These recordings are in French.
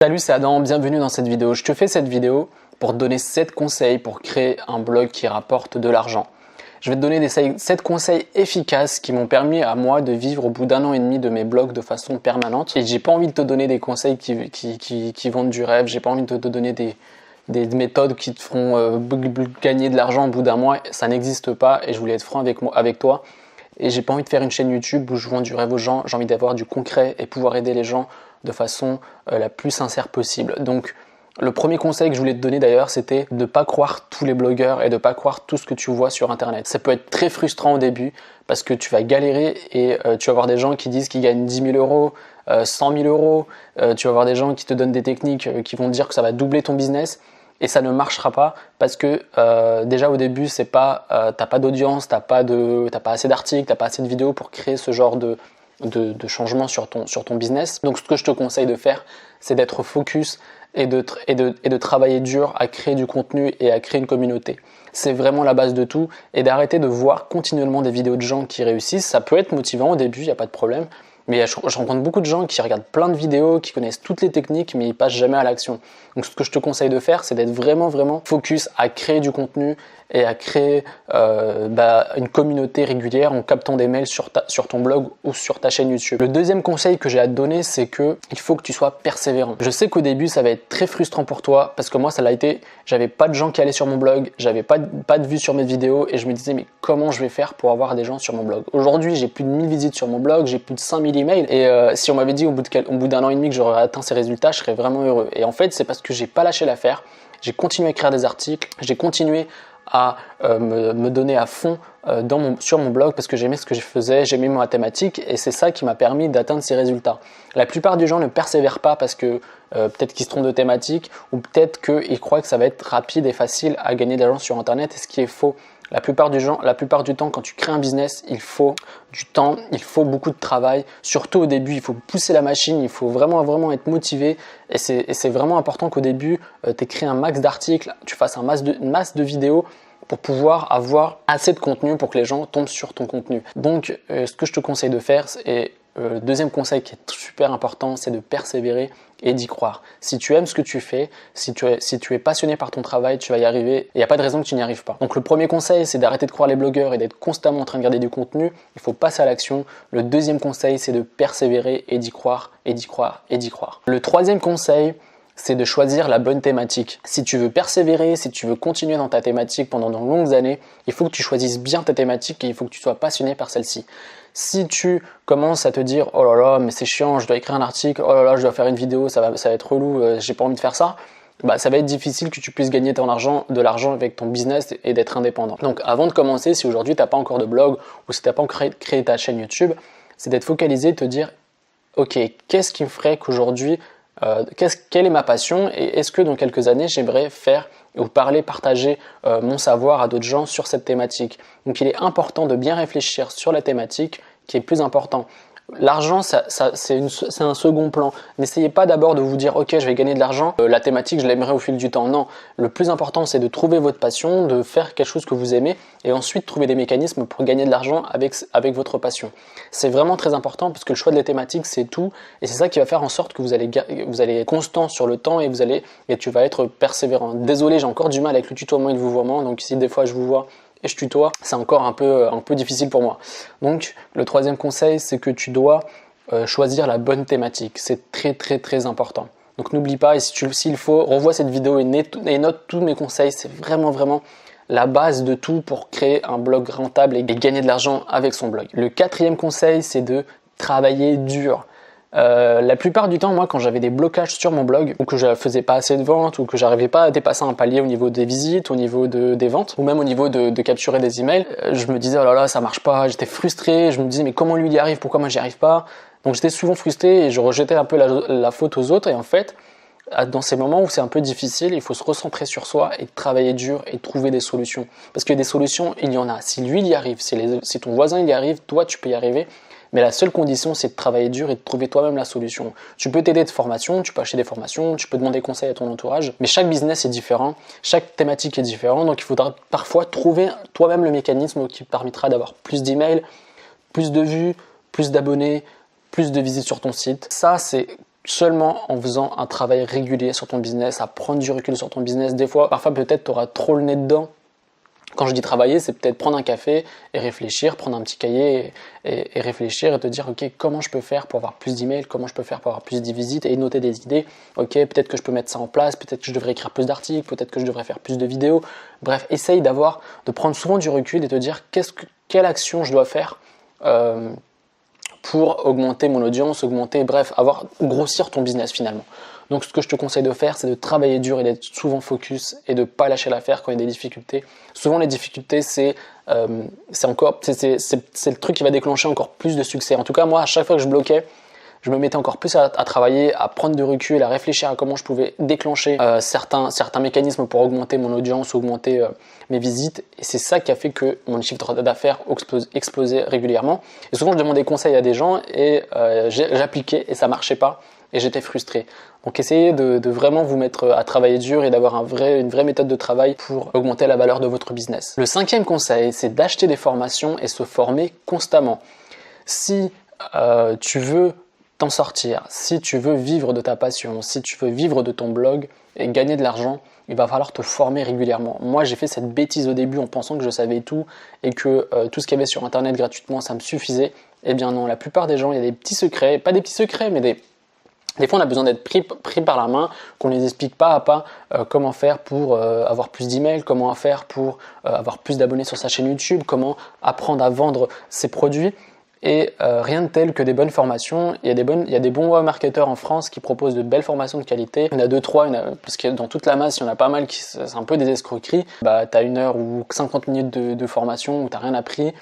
Salut, c'est Adam, bienvenue dans cette vidéo. Je te fais cette vidéo pour te donner 7 conseils pour créer un blog qui rapporte de l'argent. Je vais te donner 7 conseils efficaces qui m'ont permis à moi de vivre au bout d'1 an et demi de mes blogs de façon permanente. Et j'ai pas envie de te donner des conseils qui vendent du rêve, j'ai pas envie de te donner des méthodes qui te feront gagner de l'argent au bout d'un mois. Ça n'existe pas et je voulais être franc avec toi. Et j'ai pas envie de faire une chaîne YouTube où je vends du rêve aux gens, j'ai envie d'avoir du concret et pouvoir aider les gens de façon la plus sincère possible. Donc le premier conseil que je voulais te donner d'ailleurs, c'était de ne pas croire tous les blogueurs et de ne pas croire tout ce que tu vois sur internet. Ça peut être très frustrant au début parce que tu vas galérer et tu vas avoir des gens qui disent qu'ils gagnent 10 000 euros, 100 000 euros, tu vas avoir des gens qui te donnent des techniques qui vont te dire que ça va doubler ton business. Et ça ne marchera pas parce que déjà au début, t'as pas d'audience, t'as pas assez d'articles, t'as pas assez de vidéos pour créer ce genre de changement sur ton business. Donc ce que je te conseille de faire, c'est d'être focus et de travailler dur à créer du contenu et à créer une communauté. C'est vraiment la base de tout et d'arrêter de voir continuellement des vidéos de gens qui réussissent. Ça peut être motivant au début, il n'y a pas de problème. Mais je rencontre beaucoup de gens qui regardent plein de vidéos, qui connaissent toutes les techniques, mais ils passent jamais à l'action. Donc ce que je te conseille de faire, c'est d'être vraiment focus à créer du contenu et à créer une communauté régulière en captant des mails sur ton blog ou sur ta chaîne YouTube. Le deuxième conseil que j'ai à te donner, c'est que il faut que tu sois persévérant. Je sais qu'au début, ça va être très frustrant pour toi parce que moi, ça l'a été. J'avais pas de gens qui allaient sur mon blog, j'avais pas de vues sur mes vidéos et je me disais mais comment je vais faire pour avoir des gens sur mon blog? Aujourd'hui, j'ai plus de 1000 visites sur mon blog, j'ai plus de 5000 emails et si on m'avait dit au bout d'1 an et demi que j'aurais atteint ces résultats, je serais vraiment heureux. Et en fait, c'est parce que j'ai pas lâché l'affaire. J'ai continué à écrire des articles, j'ai continué à me donner à fond sur mon blog parce que j'aimais ce que je faisais, j'aimais ma thématique et c'est ça qui m'a permis d'atteindre ces résultats. La plupart des gens ne persévèrent pas parce que peut-être qu'ils se trompent de thématique ou peut-être qu'ils croient que ça va être rapide et facile à gagner de l'argent sur internet et ce qui est faux. La plupart du temps, quand tu crées un business, il faut du temps, il faut beaucoup de travail. Surtout au début, il faut pousser la machine, il faut vraiment être motivé. Et c'est vraiment important qu'au début, tu écris un max d'articles, tu fasses une masse de vidéos pour pouvoir avoir assez de contenu pour que les gens tombent sur ton contenu. Donc, ce que je te conseille de faire, et le deuxième conseil qui est super important, c'est de persévérer et d'y croire. Si tu aimes ce que tu fais, si tu es passionné par ton travail, tu vas y arriver. Il n'y a pas de raison que tu n'y arrives pas. Donc le premier conseil, c'est d'arrêter de croire les blogueurs et d'être constamment en train de garder du contenu. Il faut passer à l'action. Le deuxième conseil, c'est de persévérer et d'y croire, et d'y croire, et d'y croire. Le troisième conseil, c'est de choisir la bonne thématique. Si tu veux persévérer, si tu veux continuer dans ta thématique pendant de longues années, il faut que tu choisisses bien ta thématique et il faut que tu sois passionné par celle-ci. Si tu commences à te dire « Oh là là, mais c'est chiant, je dois écrire un article, oh là là, je dois faire une vidéo, ça va être relou, j'ai pas envie de faire ça », ça va être difficile que tu puisses gagner de l'argent avec ton business et d'être indépendant. Donc avant de commencer, si aujourd'hui tu n'as pas encore de blog ou si tu n'as pas encore créé ta chaîne YouTube, c'est d'être focalisé et te dire « Ok, qu'est-ce qui me ferait qu'aujourd'hui quelle est ma passion et est-ce que dans quelques années j'aimerais faire ou partager mon savoir à d'autres gens sur cette thématique. » Donc il est important de bien réfléchir sur la thématique qui est plus important. L'argent, c'est un second plan. N'essayez pas d'abord de vous dire « Ok, je vais gagner de l'argent, la thématique, je l'aimerais au fil du temps. » Non, le plus important, c'est de trouver votre passion, de faire quelque chose que vous aimez et ensuite trouver des mécanismes pour gagner de l'argent avec votre passion. C'est vraiment très important parce que le choix de la thématique, c'est tout et c'est ça qui va faire en sorte que vous allez être constant sur le temps et tu vas être persévérant. Désolé, j'ai encore du mal avec le tutoiement et le vouvoiement, donc si des fois je vous vois et je tutoie, c'est encore un peu difficile pour moi. Donc le troisième conseil, c'est que tu dois choisir la bonne thématique. C'est très important. Donc n'oublie pas, et s'il faut, revois cette vidéo et note tous mes conseils. C'est vraiment la base de tout pour créer un blog rentable et gagner de l'argent avec son blog. Le quatrième conseil, c'est de travailler dur. La plupart du temps, moi, quand j'avais des blocages sur mon blog ou que je faisais pas assez de ventes ou que j'arrivais pas à dépasser un palier au niveau des visites, au niveau des ventes ou même au niveau de capturer des emails, je me disais oh là là, ça marche pas, j'étais frustré, je me disais mais comment lui y arrive, pourquoi moi j'y arrive pas? Donc j'étais souvent frustré et je rejetais un peu la faute aux autres et en fait, dans ces moments où c'est un peu difficile, il faut se recentrer sur soi et travailler dur et trouver des solutions. Parce que des solutions, il y en a. Si lui il y arrive, si ton voisin il y arrive, toi tu peux y arriver. Mais la seule condition, c'est de travailler dur et de trouver toi-même la solution. Tu peux t'aider de formation, tu peux acheter des formations, tu peux demander conseil à ton entourage, mais chaque business est différent, chaque thématique est différente, donc il faudra parfois trouver toi-même le mécanisme qui te permettra d'avoir plus d'emails, plus de vues, plus d'abonnés, plus de visites sur ton site. Ça, c'est seulement en faisant un travail régulier sur ton business, à prendre du recul sur ton business. Des fois, parfois peut-être tu auras trop le nez dedans. Quand je dis travailler, c'est peut-être prendre un café et réfléchir, prendre un petit cahier et réfléchir et te dire ok, comment je peux faire pour avoir plus d'emails, comment je peux faire pour avoir plus de visites et noter des idées. Ok, peut-être que je peux mettre ça en place, peut-être que je devrais écrire plus d'articles, peut-être que je devrais faire plus de vidéos. Bref, essaye de prendre souvent du recul et te dire quelle action je dois faire pour augmenter mon audience, grossir ton business finalement. Donc ce que je te conseille de faire, c'est de travailler dur et d'être souvent focus et de ne pas lâcher l'affaire quand il y a des difficultés. Souvent les difficultés, c'est le truc qui va déclencher encore plus de succès. En tout cas, moi, à chaque fois que je bloquais, je me mettais encore plus à travailler, à prendre du recul, à réfléchir à comment je pouvais déclencher certains mécanismes pour augmenter mon audience, augmenter mes visites. Et c'est ça qui a fait que mon chiffre d'affaires explosait régulièrement. Et souvent, je demandais conseil à des gens et j'appliquais et ça marchait pas. Et j'étais frustré. Donc essayez de vraiment vous mettre à travailler dur et d'avoir une vraie méthode de travail pour augmenter la valeur de votre business. Le 5e conseil, c'est d'acheter des formations et se former constamment. Si tu veux t'en sortir, si tu veux vivre de ta passion, si tu veux vivre de ton blog et gagner de l'argent, il va falloir te former régulièrement. Moi, j'ai fait cette bêtise au début en pensant que je savais tout et que tout ce qu'il y avait sur Internet gratuitement, ça me suffisait. Eh bien non, la plupart des gens, il y a des petits secrets, pas des petits secrets, mais des fois, on a besoin d'être pris par la main, qu'on ne les explique pas à pas comment faire pour avoir plus d'emails, comment faire pour avoir plus d'abonnés sur sa chaîne YouTube, comment apprendre à vendre ses produits. Et rien de tel que des bonnes formations. Il y a des bons marketeurs en France qui proposent de belles formations de qualité. Il y en a 2-3, parce que dans toute la masse, il y en a pas mal c'est un peu des escroqueries. Bah, tu as 1 heure ou 50 minutes de formation où tu n'as rien appris.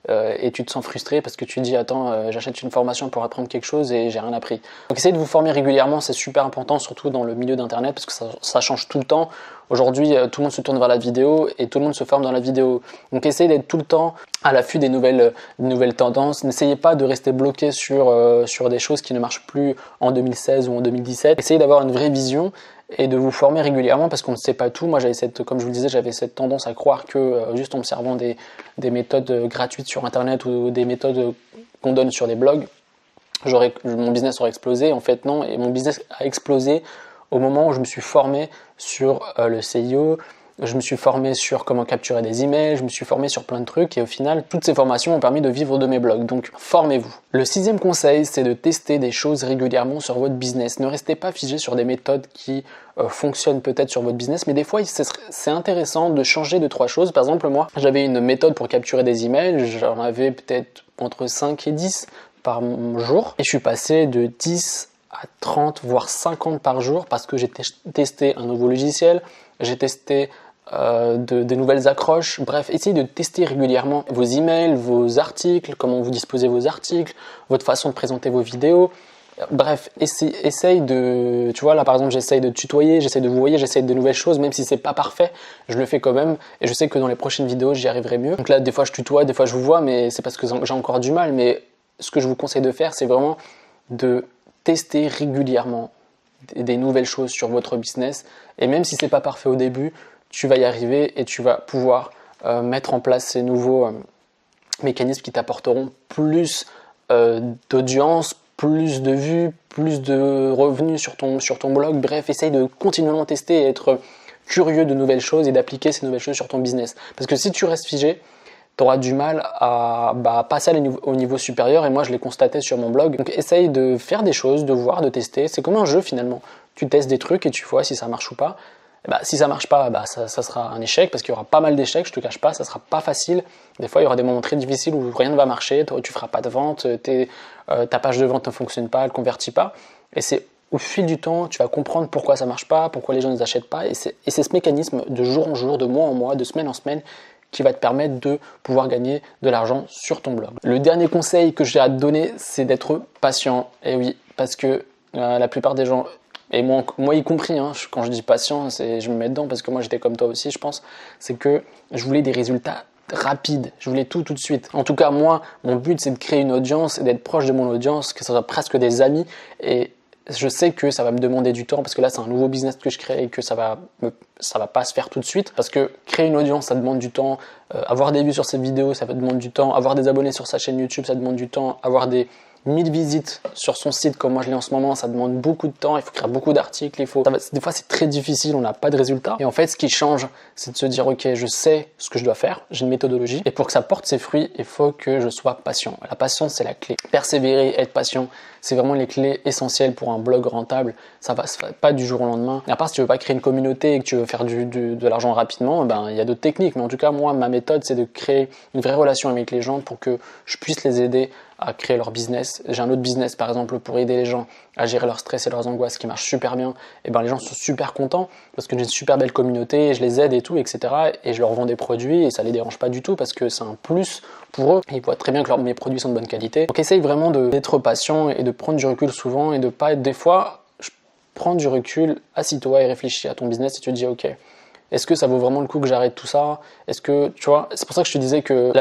Et tu te sens frustré parce que tu te dis attends, j'achète une formation pour apprendre quelque chose et j'ai rien appris. Donc essayez de vous former régulièrement, c'est super important, surtout dans le milieu d'internet parce que ça change tout le temps. Aujourd'hui, tout le monde se tourne vers la vidéo et tout le monde se forme dans la vidéo. Donc essayez d'être tout le temps à l'affût des nouvelles tendances. N'essayez pas de rester bloqué sur des choses qui ne marchent plus en 2016 ou en 2017. Essayez d'avoir une vraie vision et de vous former régulièrement parce qu'on ne sait pas tout. Moi, comme je vous le disais, j'avais cette tendance à croire que juste en me servant des méthodes gratuites sur Internet ou des méthodes qu'on donne sur des blogs, mon business aurait explosé. En fait, non. Et mon business a explosé au moment où je me suis formé sur le SEO, je me suis formé sur comment capturer des emails, je me suis formé sur plein de trucs et au final, toutes ces formations m'ont permis de vivre de mes blogs. Donc, formez-vous. Le 6e conseil, c'est de tester des choses régulièrement sur votre business. Ne restez pas figé sur des méthodes qui fonctionnent peut-être sur votre business, mais des fois, c'est intéressant de changer 2-3 choses. Par exemple, moi, j'avais une méthode pour capturer des emails, j'en avais peut-être entre 5 et 10 par jour et je suis passé de 10 à 30 voire 50 par jour parce que j'ai testé un nouveau logiciel, j'ai testé des nouvelles accroches. Bref, essayez de tester régulièrement vos emails, vos articles, comment vous disposez vos articles, votre façon de présenter vos vidéos. Bref, essaye de, tu vois, là par exemple j'essaye de tutoyer, j'essaye de vous voyer, j'essaye de nouvelles choses, même si c'est pas parfait, je le fais quand même et je sais que dans les prochaines vidéos j'y arriverai mieux. Donc là des fois je tutoie, des fois je vous vois, mais c'est parce que j'ai encore du mal. Mais ce que je vous conseille de faire, c'est vraiment de tester régulièrement des nouvelles choses sur votre business et même si c'est pas parfait au début, tu vas y arriver et tu vas pouvoir mettre en place ces nouveaux mécanismes qui t'apporteront plus d'audience, plus de vues, plus de revenus sur ton blog. Bref, essaye de continuellement tester et être curieux de nouvelles choses et d'appliquer ces nouvelles choses sur ton business. Parce que si tu restes figé, tu auras du mal à passer au niveau supérieur et moi je l'ai constaté sur mon blog. Donc essaye de faire des choses, de voir, de tester. C'est comme un jeu finalement. Tu testes des trucs et tu vois si ça marche ou pas. Si ça marche pas, ça sera un échec parce qu'il y aura pas mal d'échecs, je te cache pas, ça sera pas facile. Des fois, il y aura des moments très difficiles où rien ne va marcher, tu feras pas de vente, ta page de vente ne fonctionne pas, elle convertit pas. Et c'est au fil du temps, tu vas comprendre pourquoi ça marche pas, pourquoi les gens ne achètent pas. Et c'est ce mécanisme de jour en jour, de mois en mois, de semaine en semaine qui va te permettre de pouvoir gagner de l'argent sur ton blog. Le dernier conseil que j'ai à te donner, c'est d'être patient. Et oui, parce que la plupart des gens, et moi y compris, quand je dis patient, je me mets dedans parce que moi j'étais comme toi aussi, je pense, c'est que je voulais des résultats rapides, je voulais tout de suite. En tout cas, moi, mon but c'est de créer une audience et d'être proche de mon audience, que ce soit presque des amis. Et je sais que ça va me demander du temps parce que là c'est un nouveau business que je crée et que ça va pas se faire tout de suite parce que créer une audience ça demande du temps, avoir des vues sur cette vidéo ça va demander du temps, avoir des abonnés sur sa chaîne YouTube ça demande du temps, avoir des 1000 visites sur son site comme moi je l'ai en ce moment, ça demande beaucoup de temps, il faut écrire beaucoup d'articles, des fois c'est très difficile, on n'a pas de résultats. Et en fait, ce qui change, c'est de se dire ok, je sais ce que je dois faire, j'ai une méthodologie, et pour que ça porte ses fruits, il faut que je sois patient. La patience, c'est la clé. Persévérer, être patient, c'est vraiment les clés essentielles pour un blog rentable. Ça va se faire pas du jour au lendemain. Et à part si tu veux pas créer une communauté et que tu veux faire de l'argent rapidement, ben il y a d'autres techniques. Mais en tout cas, moi, ma méthode, c'est de créer une vraie relation avec les gens pour que je puisse les aider à créer leur business. J'ai un autre business par exemple pour aider les gens à gérer leur stress et leurs angoisses qui marche super bien. Et ben les gens sont super contents parce que j'ai une super belle communauté, je les aide et tout, etc. Et je leur vends des produits et ça les dérange pas du tout parce que c'est un plus pour eux. Et ils voient très bien que mes produits sont de bonne qualité. Donc essaye vraiment d'être patient et de prendre du recul souvent et de pas être des fois, prends du recul, assis-toi et réfléchis à ton business et tu te dis ok, est-ce que ça vaut vraiment le coup que j'arrête tout ça? Est-ce que, tu vois, c'est pour ça que je te disais que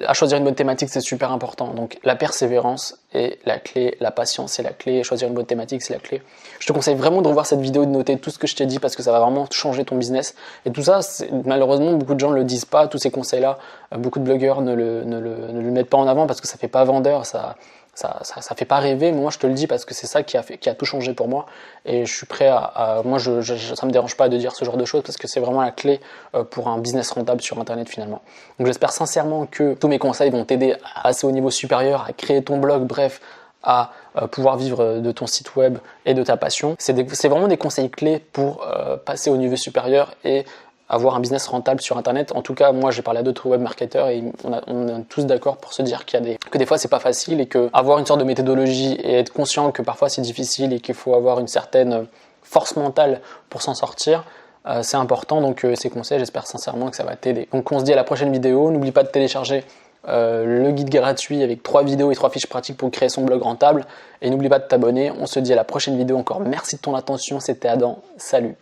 à choisir une bonne thématique, c'est super important. Donc, la persévérance est la clé, la patience est la clé, choisir une bonne thématique, c'est la clé. Je te conseille vraiment de revoir cette vidéo, de noter tout ce que je t'ai dit parce que ça va vraiment changer ton business. Et tout ça, malheureusement, beaucoup de gens ne le disent pas, tous ces conseils-là. Beaucoup de blogueurs ne le mettent pas en avant parce que ça fait pas vendeur, ça fait pas rêver, mais moi je te le dis parce que c'est ça qui a tout changé pour moi et je suis prêt moi ça me dérange pas de dire ce genre de choses parce que c'est vraiment la clé pour un business rentable sur internet finalement. Donc j'espère sincèrement que tous mes conseils vont t'aider à passer au niveau supérieur, à créer ton blog, bref, à pouvoir vivre de ton site web et de ta passion. C'est vraiment des conseils clés pour passer au niveau supérieur et avoir un business rentable sur internet. En tout cas, moi j'ai parlé à d'autres web marketeurs et on est tous d'accord pour se dire que des fois c'est pas facile et que avoir une sorte de méthodologie et être conscient que parfois c'est difficile et qu'il faut avoir une certaine force mentale pour s'en sortir, c'est important. Donc ces conseils, j'espère sincèrement que ça va t'aider. Donc on se dit à la prochaine vidéo. N'oublie pas de télécharger le guide gratuit avec 3 vidéos et 3 fiches pratiques pour créer son blog rentable. Et n'oublie pas de t'abonner. On se dit à la prochaine vidéo encore. Merci de ton attention. C'était Adam. Salut.